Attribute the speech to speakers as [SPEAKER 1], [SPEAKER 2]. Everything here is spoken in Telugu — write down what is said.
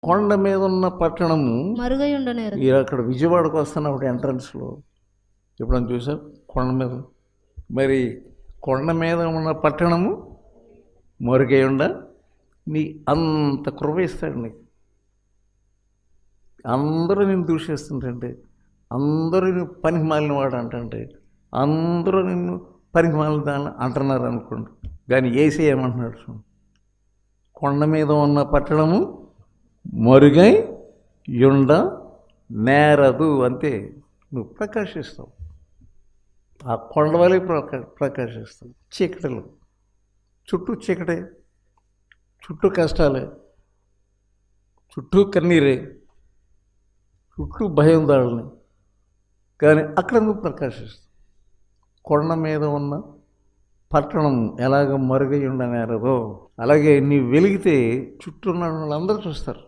[SPEAKER 1] కొండ మీద ఉన్న పట్టణము
[SPEAKER 2] మరుగై ఉండనేరదు.
[SPEAKER 1] మీరు అక్కడ విజయవాడకు వస్తున్నప్పుడు ఎంట్రన్స్లో ఎప్పుడైనా చూసారు కొండ మీద? మరి కొండ మీద ఉన్న పట్టణము మరుగై ఉండ నీ అంత కృప ఇస్తాడు నీకు. అందరూ నిన్ను దూషిస్తుంటే, అందరూ నిన్ను పనికి మాలిన వాడు అంటే, అందరూ నిన్ను పనికి మాలిన దాన్ని అంటున్నారు అనుకోండి. కానీ యేసయ్య ఏమంటున్నాడు చూడండి, కొండ మీద ఉన్న పట్టణము మరుగై యుండ నేరదు. అంతే, నువ్వు ప్రకాశిస్తావు. ఆ కొండ వలె ప్రకాశిస్తావు. చీకటిలో చుట్టూ చీకటే, చుట్టూ కష్టాలే, చుట్టూ కన్నీరే, చుట్టూ భయం దాడుని, కానీ అక్కడ నువ్వు ప్రకాశిస్తావు. కొండ మీద ఉన్న పట్టణం ఎలాగ మరుగై ఉండనేరదో అలాగే నీ వెలిగితే చుట్టూ ఉన్న వాళ్ళందరూ చూస్తారు.